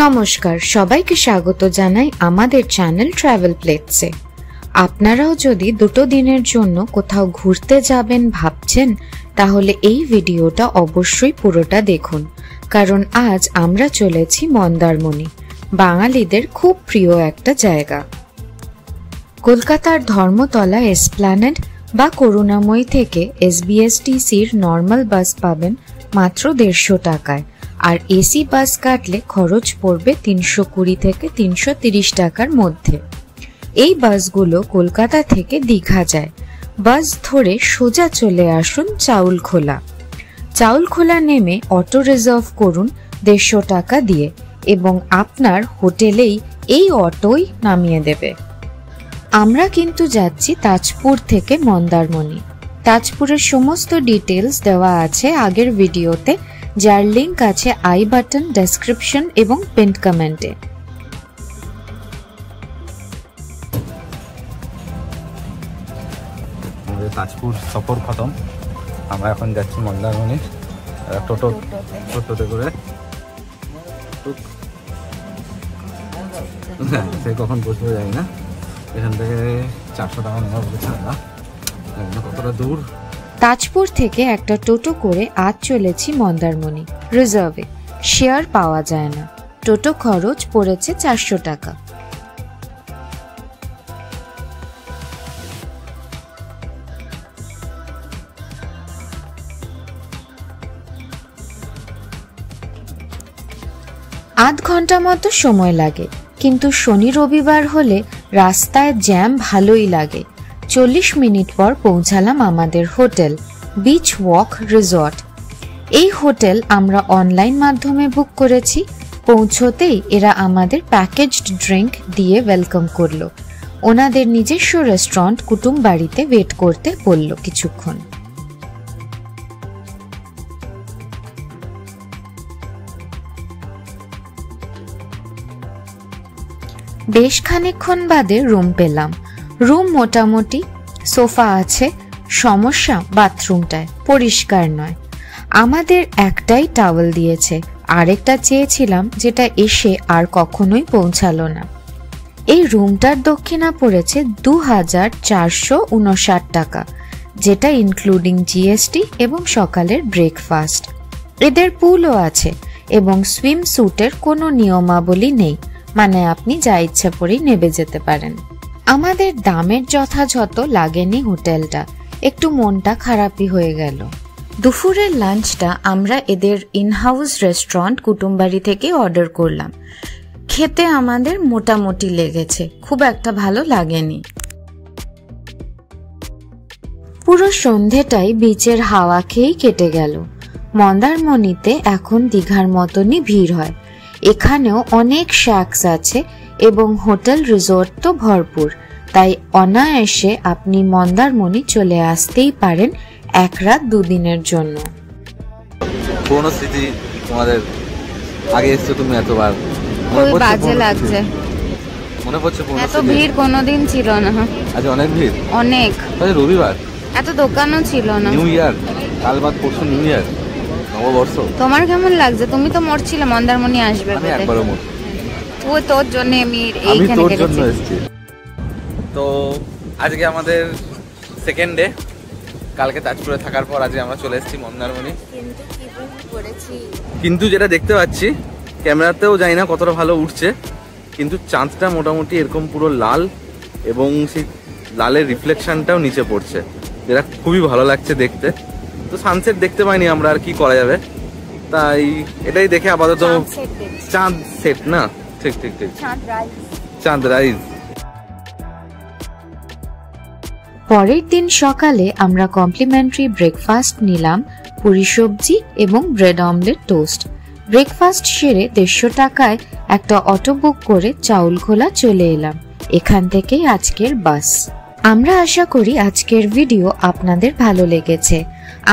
নমস্কার, সবাইকে স্বাগত জানাই আমাদের চ্যানেল ট্রাভেল প্লেটসে। আপনারাও যদি দুটো দিনের জন্য কোথাও ঘুরতে যাবেন ভাবছেন, তাহলে এই ভিডিওটা অবশ্যই পুরোটা দেখুন, কারণ আজ আমরা চলেছি মন্দারমণি, বাঙালিদের খুব প্রিয় একটা জায়গা। কলকাতার ধর্মতলা এসপ্ল্যানেড বা করুণাময়ী থেকে SBSTCর নর্মাল বাস পাবেন মাত্র 150 টাকায়, আর এসি বাস কাটলে খরচ পড়বে 320 থেকে 330 টাকার মধ্যে। এই বাসগুলো কলকাতা থেকে দীঘা যায়। বাস ধরে সোজা চলে আসুন চাউলখোলা। চাউলখোলা নেমে অটো রিজার্ভ করুন 150 টাকা দিয়ে, এবং আপনার হোটেলেই এই অটোই নামিয়ে দেবে। আমরা কিন্তু যাচ্ছি তাজপুর থেকে মন্দারমণি। তাজপুরের সমস্ত ডিটেলস দেওয়া আছে আগের ভিডিওতে, যার লিংক আছে আই বাটন, ডেসক্রিপশন এবং পিন্ড কমেন্টে। আমাদের তাজপুর সফর খতম, আমরা এখন যাচ্ছি মন্দারমণি টোটোতে করে। সে কখন বসবো যাই না, এখান থেকে 400 টাকা নেওয়া বলেছে, কতটা দূর। তাজপুর থেকে একটা টোটো করে আজ চলেছি মন্দারমণি। রিজার্ভে শেয়ার পাওয়া যায় না। টোটো খরচ পড়েছে 400 টাকা। আধ ঘন্টা মতো সময় লাগে, কিন্তু শনি রবিবার হলে রাস্তায় জ্যাম ভালোই লাগে। 40 মিনিট পর পৌঁছালাম আমাদের হোটেল বিচ ওয়াক রিসর্ট। এই হোটেল আমরা অনলাইন মাধ্যমে বুক করেছি। পৌঁছতেই এরা আমাদের প্যাকেজড ড্রিঙ্ক দিয়ে ওয়েলকাম করলো। ওনাদের নিজস্ব রেস্টুরেন্ট কুটুম বাড়িতে ওয়েট করতে বলল কিছুক্ষণ। বেশ খানিকক্ষণ বাদে রুম পেলাম। রুম মোটামুটি, সোফা আছে। সমস্যা বাথরুমটায় পরিষ্কার নয়। আমাদের একটাই টাওয়েল দিয়েছে, আরেকটা চেয়েছিলাম যেটা এসে আর কখনোই পৌঁছালো না। এই রুমটার দক্ষিণা পড়েছে 2459 টাকা, যেটা ইনক্লুডিং GST এবং সকালের ব্রেকফাস্ট। এদের পুলও আছে এবং সুইম স্যুটের কোনো নিয়মাবলী নেই, মানে আপনি যা ইচ্ছা করেই নেবে যেতে পারেন। আমাদের দামের যথাযথ লাগেনি হোটেলটা, একটু মনটা খারাপই হয়ে গেল। দুপুরের লাঞ্চটা আমরা এদের ইনহাউস রেস্টুরেন্ট কুটুমবাড়ি থেকে অর্ডার করলাম। খেতে আমাদের মোটামুটি লেগেছে, খুব একটা ভালো লাগেনি। পুরো সন্ধেটাই বিচের হাওয়া খেয়েই কেটে গেল। মন্দারমণিতে এখন দীঘার মতনই ভিড় হয়। এখানেও অনেক শ্যাকস আছে এবং হোটেল রিসোর্ট তো ভরপুর, তাই অনায়াসে আপনি মন্দারমণি চলে আসতেই পারেন 1 রাত 2 দিনের জন্য। পুরনো স্মৃতি, তোমাদের আগে এসছো তুমি এতবার, খুব বাজে লাগছে। মনে পড়ছে পুরনো এত ভিড় কোনোদিন ছিল না। আজ অনেক ভিড়, অনেক। রবিবার, এত দোকানও ছিল না। নিউ ইয়ার, কাল বাদ পরশু নিউ ইয়ার, নববর্ষ। তোমার কেমন লাগছে? তুমি তো মরছিলে মন্দারমণি আসবে আমি একবারও মর। তুই তোর জন্য আমি এইখানে এসেছি। তো আজকে আমাদের সেকেন্ড ডে। কালকে তাজপুরে থাকার পর আজকে আমরা চলে এসেছি মন্দারমণি। কিন্তু যেটা দেখতে পাচ্ছি, ক্যামেরাতেও জানি না কতটা ভালো উঠছে, কিন্তু চাঁদটা মোটামুটি এরকম পুরো লাল, এবং সেই লালের রিফ্লেকশনটাও নিচে পড়ছে, যেটা খুবই ভালো লাগছে দেখতে। তো সানসেট দেখতে পাইনি আমরা, আর কি করা যাবে, তাই এটাই দেখে আপাতত চাঁদ সেট না, ঠিক ঠিক ঠিক, চাঁদ রাইজ। পরের দিন সকালে আমরা কমপ্লিমেন্টারি ব্রেকফাস্ট নিলাম, পুরি সবজি এবং ব্রেড অমলেট টোস্ট। ব্রেকফাস্ট সেরে 150 টাকায় একটা অটো বুক করে চাউলখোলা চলে এলাম। এখান থেকেই আজকের বাস। আমরা আশা করি আজকের ভিডিও আপনাদের ভালো লেগেছে।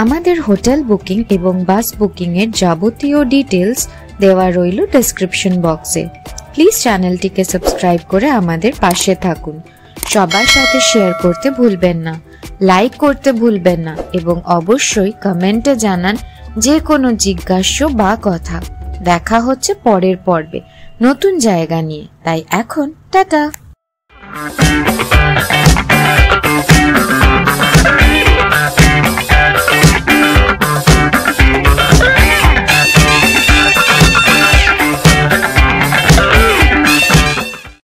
আমাদের হোটেল বুকিং এবং বাস বুকিং এর যাবতীয় ডিটেলস দেওয়া রইল ডেসক্রিপশন বক্সে। প্লিজ চ্যানেলটিকে সাবস্ক্রাইব করে আমাদের পাশে থাকুন। সবার সাথে শেয়ার করতে ভুলবেন না, লাইক করতে ভুলবেন না, এবং অবশ্যই কমেন্টে জানান যে কোনো জিজ্ঞাসা বা কথা। দেখা হচ্ছে পরের পর্বে। নতুন জায়গা নিয়ে। তাই এখন টাটা।